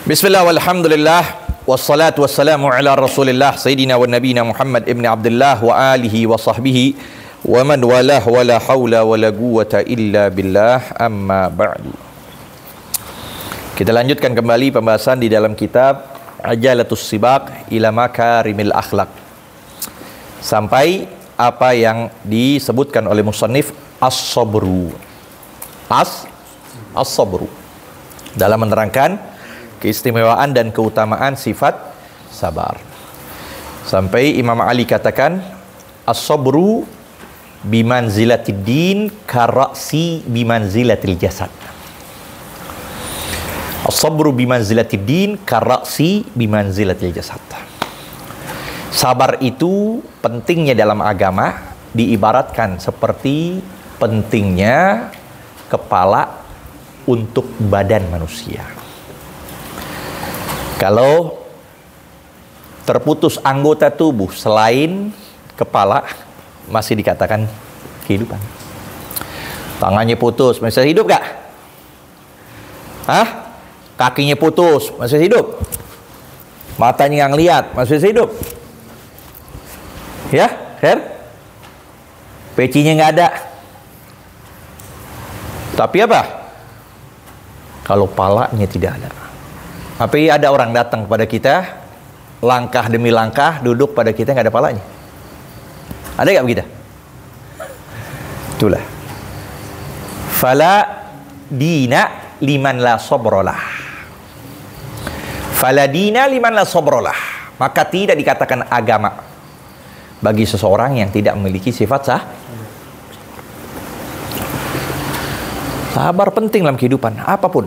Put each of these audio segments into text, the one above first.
Bismillah walhamdulillah wassalatu wassalamu ala rasulillah Sayyidina wa nabina Muhammad ibn Abdullah wa alihi wa sahbihi wa man walah wa la hawla wa la quwwata illa billah amma ba'du. Kita lanjutkan kembali pembahasan di dalam kitab Ajalatus Sibaq ila Makarimil Akhlaq, sampai apa yang disebutkan oleh musannif as-sabru. As-sabru dalam menerangkan keistimewaan dan keutamaan sifat sabar. Sampai Imam Ali katakan, as-sabru bimanzilatid din karasi bimanzilatil jasad. As-sabru bimanzilatid din karasi bimanzilatil jasad. Sabar itu pentingnya dalam agama diibaratkan seperti pentingnya kepala untuk badan manusia. Kalau terputus anggota tubuh selain kepala, masih dikatakan kehidupan. Tangannya putus, masih hidup gak? Hah? Kakinya putus, masih hidup? Matanya nggak ngeliat, masih hidup? Ya, Her? Pecinya nggak ada. Tapi apa? Kalau palanya tidak ada. Tapi ada orang datang kepada kita, langkah demi langkah, duduk pada kita, nggak ada palanya. Ada nggak begitu? Itulah. Fala dina liman la sabrolah. Fala dina liman la sabrolah. Maka tidak dikatakan agama bagi seseorang yang tidak memiliki sifat sabar. Penting dalam kehidupan apapun.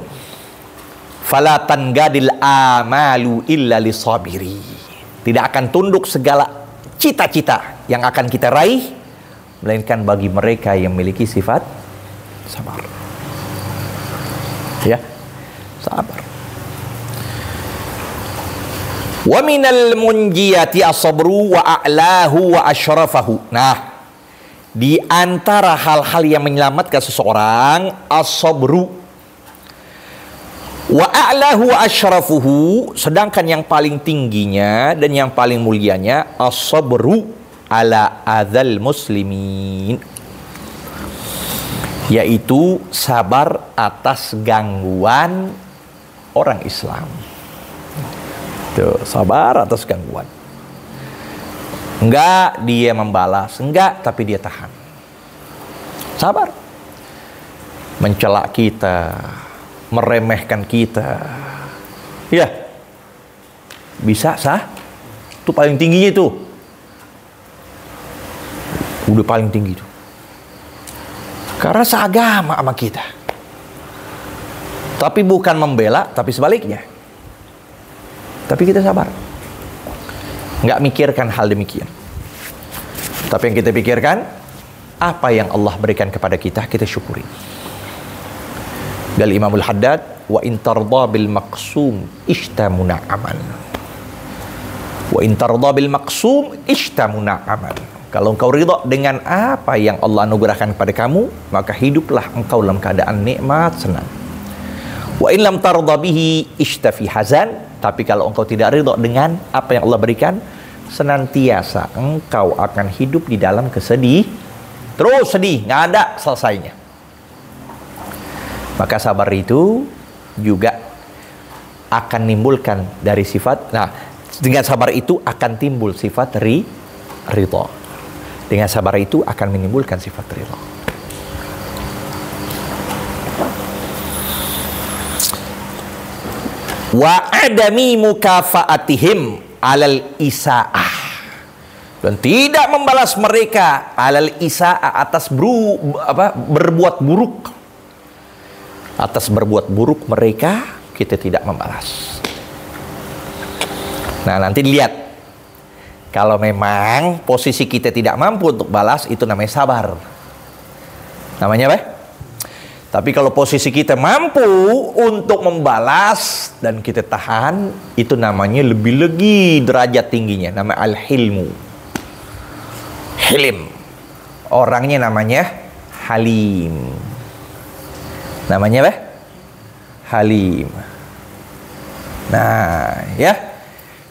Fala tangadil amalu illa lisabiri. Tidak akan tunduk segala cita-cita yang akan kita raih melainkan bagi mereka yang memiliki sifat sabar. Ya, sabar. Wa minal munjiyati as-sabru wa a'lahu wa asyrafahu. Nah, di antara hal-hal yang menyelamatkan seseorang as-sabru wa a'lahu wa asyrafuhu, sedangkan yang paling tingginya dan yang paling mulianya as-sabru ala adzal muslimin, yaitu sabar atas gangguan orang Islam. Tuh, sabar atas gangguan. Enggak dia membalas, enggak, tapi dia tahan. Sabar. Mencela kita, meremehkan kita, ya bisa itu paling tingginya itu, udah paling tinggi itu, karena seagama sama kita. Tapi bukan membela, tapi sebaliknya. Tapi kita sabar, nggak mikirkan hal demikian. Tapi yang kita pikirkan, apa yang Allah berikan kepada kita, kita syukuri. Dari Imamul Haddad, wa in tarda bil maqsum ishtamuna aman. Wa in tarda bil maqsum ishtamuna aman. Kalau engkau ridha dengan apa yang Allah anugerahkan kepada kamu, maka hiduplah engkau dalam keadaan nikmat, senang. Wa in lam tarda bihi ishtafi hazan. Tapi kalau engkau tidak ridha dengan apa yang Allah berikan, senantiasa engkau akan hidup di dalam kesedih. Terus sedih, nggak ada selesainya. Maka sabar itu juga akan menimbulkan dari sifat. Nah, dengan sabar itu akan timbul sifat ridha. Dengan sabar itu akan menimbulkan sifat ridha. Wa adami mukafaatihim alal isaah, dan tidak membalas mereka alal isaah atas berbuat buruk. Atas berbuat buruk mereka kita tidak membalas. Nah, nanti dilihat, kalau memang posisi kita tidak mampu untuk balas, itu namanya sabar. Namanya apa? Tapi kalau posisi kita mampu untuk membalas dan kita tahan, itu namanya lebih lagi derajat tingginya, nama al-hilmu. Hilim. Orangnya namanya halim. Namanya apa? Halim. Nah, ya.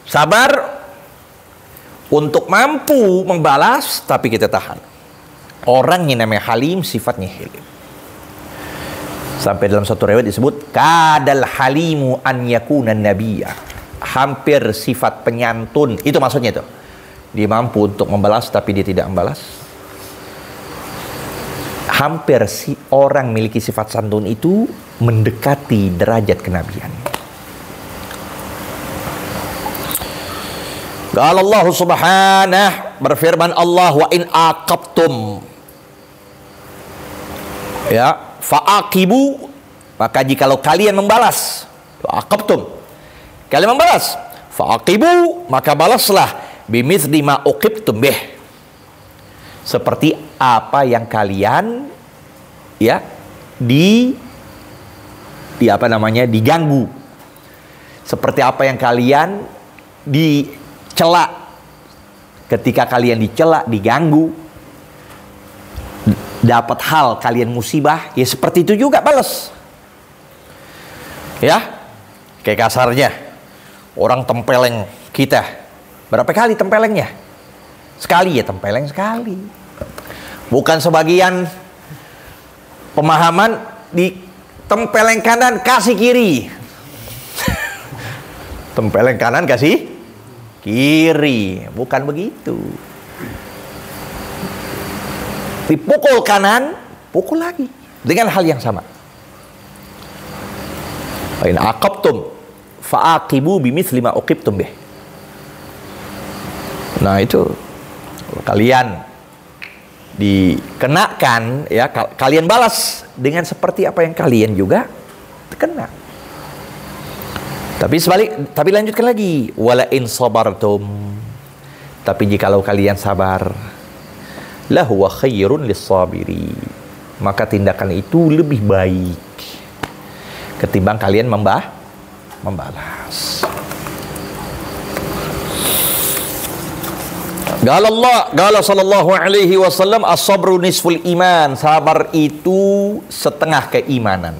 Sabar untuk mampu membalas, tapi kita tahan. Orang yang namanya halim sifatnya hilim. Sampai dalam satu riwayat disebut kadal halimu an yakuna nabiyya. Hampir sifat penyantun. Itu maksudnya itu. Dia mampu untuk membalas tapi dia tidak membalas. Hampir si orang memiliki sifat santun itu mendekati derajat kenabian. Qala Allah Subhanahu, berfirman Allah, wa in aqabtum, ya, fa'aqibu, maka jikalau kalian membalas, aqabtum, kalian membalas, fa'aqibu, maka balaslah bimithli ma uqibtum bih, seperti apa yang kalian, ya, diganggu, seperti apa yang kalian dicela. Ketika kalian dicela, diganggu, dapat hal kalian musibah, ya seperti itu juga balas. Ya, kayak kasarnya orang tempeleng kita, berapa kali tempelengnya? Sekali ya, tempeleng sekali. Bukan sebagian pemahaman di tempeleng kanan kasih kiri. Tempeleng kanan kasih kiri, bukan begitu. Dipukul kanan, pukul lagi dengan hal yang sama. In aqabtum fa'aqibu bimithli ma uqibtum bih. Nah, itu kalau kalian dikenakan, ya, kalian balas dengan seperti apa yang kalian juga kena. Tapi lanjutkan lagi, wala in sabartum, tapi jikalau kalian sabar, lahuwa khairun lis-sabiri, maka tindakan itu lebih baik ketimbang kalian membalas. Qala sallallahu alaihi wasallam, as-sabru nisful iman, sabar itu setengah keimanan.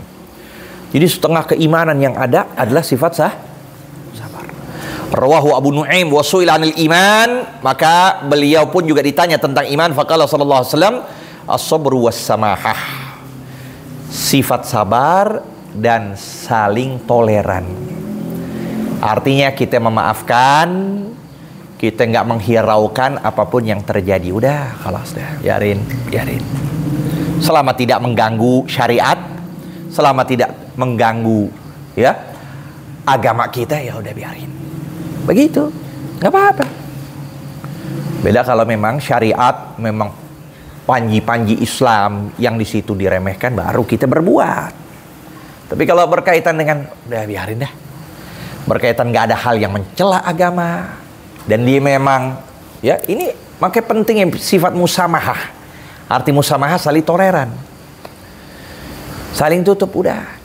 Jadi setengah keimanan yang ada adalah sifat sabar. Rawahu Abu Nu'aim wa su'ila 'anil iman, maka beliau pun juga ditanya tentang iman, faqala sallallahu alaihi wasallam, as-sabru was-samahah, sifat sabar dan saling toleran. Artinya kita memaafkan, kita nggak menghiraukan apapun yang terjadi. Udah, khalas dah, biarin. Selama tidak mengganggu syariat, selama tidak mengganggu, ya, agama kita, ya udah biarin. Begitu, nggak apa-apa. Beda kalau memang syariat, memang panji-panji Islam yang di situ diremehkan, baru kita berbuat. Tapi kalau berkaitan dengan, udah biarin dah. Berkaitan nggak ada hal yang mencela agama, dan dia memang, ya, ini makanya pentingnya sifat musamahah. Arti musamahah saling toleran, saling tutup, udah.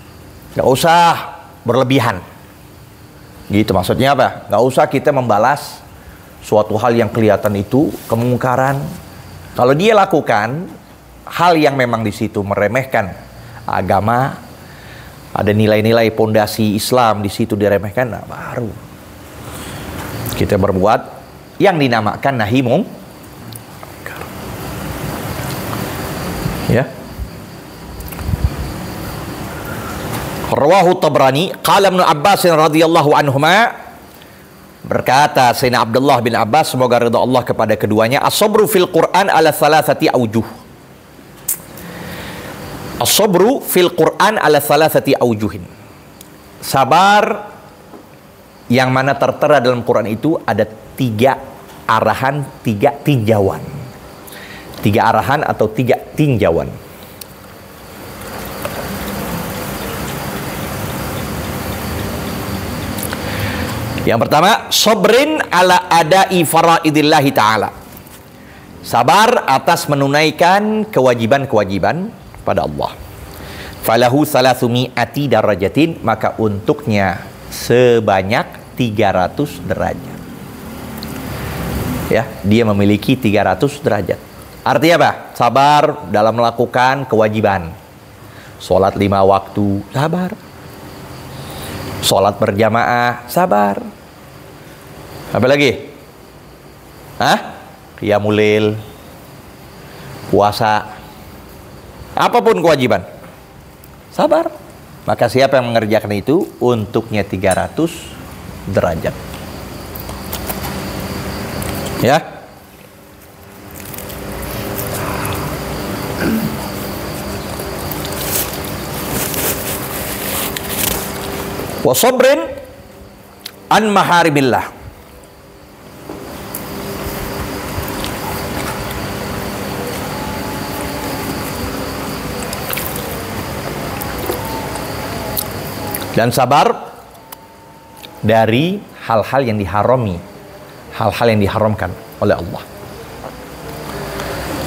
Nggak usah berlebihan. Gitu maksudnya apa? Nggak usah kita membalas suatu hal yang kelihatan itu kemungkaran. Kalau dia lakukan hal yang memang di situ meremehkan agama, ada nilai-nilai pondasi Islam di situ diremehkan, nah baru kita berbuat yang dinamakan nahi mungkar. Ya. Rawahu Tabrani, qala Ibnu Abbas radhiyallahu anhuma, berkata Sayyidina Abdullah bin Abbas, semoga ridha Allah kepada keduanya, as-sabru fil Qur'an ala thalathati aujuh. As-sabru fil Qur'an ala thalathati aujuhin. Sabar yang mana tertera dalam Quran itu ada 3 arahan, 3 tinjauan. 3 arahan atau 3 tinjauan. Yang pertama, sabrin ala adai faraidillahi ta'ala. Sabar atas menunaikan kewajiban-kewajiban pada Allah. Falahu salasumi darajatin, maka untuknya sebanyak 300 derajat. Ya, dia memiliki 300 derajat. Artinya apa? Sabar dalam melakukan kewajiban. Sholat 5 waktu, sabar. Sholat berjamaah, sabar. Apa lagi? Qiyamul lail, puasa, apapun kewajiban, sabar. Maka siapa yang mengerjakan itu, untuknya 300 derajat. Ya. Wa sabrin an maharimillah. Dan sabar dari hal-hal yang diharami, hal-hal yang diharamkan oleh Allah.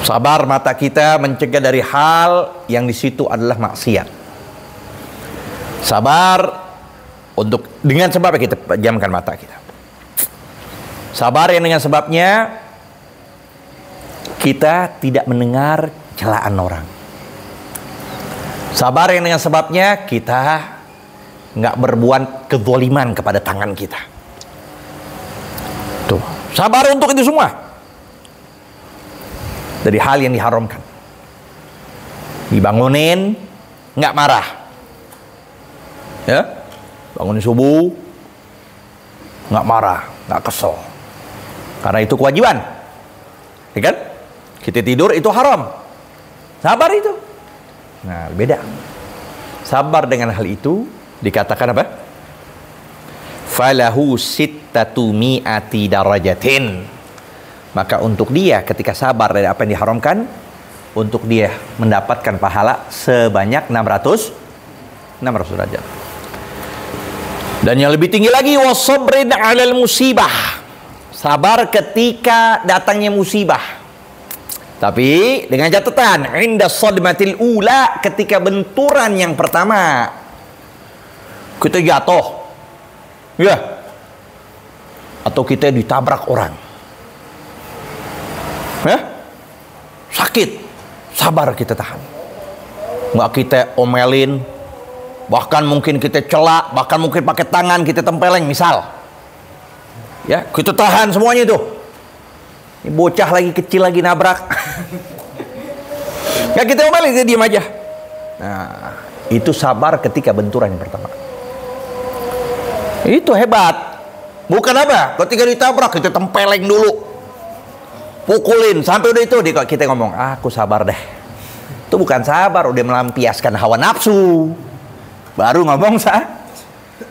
Sabar mata kita mencegah dari hal yang di situ adalah maksiat. Sabar untuk dengan sebab kita pejamkan mata kita. Sabar yang dengan sebabnya kita tidak mendengar celaan orang. Sabar yang dengan sebabnya kita nggak berbuat kezaliman kepada tangan kita. Tuh, sabar untuk itu semua. Dari hal yang diharamkan. Dibangunin, nggak marah. Ya, bangunin subuh, nggak marah, nggak kesel. Karena itu kewajiban. Ya kan? Kita tidur itu haram. Sabar itu. Nah, beda. Sabar dengan hal itu dikatakan apa? Falahu sittatu mi'ati darajatin. Maka untuk dia ketika sabar dari apa yang diharamkan, untuk dia mendapatkan pahala sebanyak 600 derajat. Dan yang lebih tinggi lagi, wasabrin 'alal musibah. Sabar ketika datangnya musibah. Tapi dengan catatan, inda sadmatil ula, ketika benturan yang pertama. Kita jatuh, ya, atau kita ditabrak orang, ya, sakit, sabar kita tahan, nggak kita omelin, bahkan mungkin kita celak, bahkan mungkin pakai tangan kita tempeleng, misal, ya, kita tahan semuanya itu. Ini bocah lagi kecil lagi nabrak, nggak kita omelin, kita diam aja. Nah, itu sabar ketika benturan yang pertama. Itu hebat. Bukan apa? Ketika ditabrak kita tempeleng dulu, pukulin sampai udah itu kita ngomong, aku sabar deh. Itu bukan sabar, udah melampiaskan hawa nafsu. Baru ngomong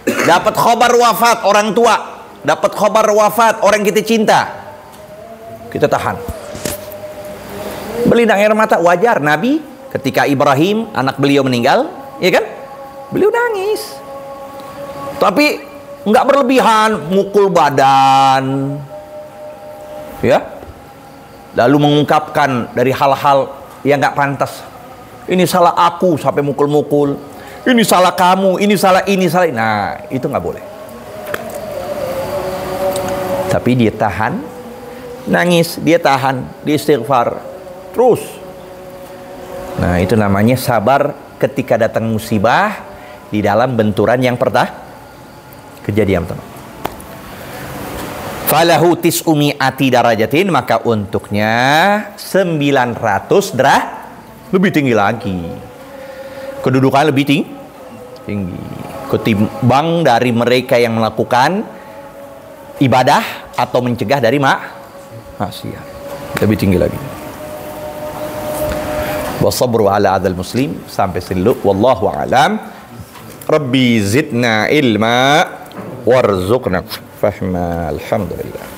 dapat khabar wafat orang tua, dapat khabar wafat orang kita cinta, kita tahan. Berlinang air mata, wajar. Nabi ketika Ibrahim anak beliau meninggal, ya kan? Beliau nangis. Tapi nggak berlebihan, mukul badan, ya, lalu mengungkapkan dari hal-hal yang nggak pantas. Ini salah aku sampai mukul-mukul, ini salah kamu, ini salah ini salah. Nah, itu nggak boleh. Tapi dia tahan, nangis, dia tahan, dia istighfar terus. Nah, itu namanya sabar ketika datang musibah di dalam benturan yang pertama. Kejadian pertama. Falahu tis'umi'ati darajatin, maka untuknya 900 lebih tinggi lagi. Kedudukan lebih tinggi. Ketimbang dari mereka yang melakukan ibadah atau mencegah dari maksiat. Lebih tinggi lagi. Wasabru ala adal muslim. Sampai sini dulu. Wallahu a'lam. Rabbi zidna ilma warzuqna fahma. Alhamdulillah.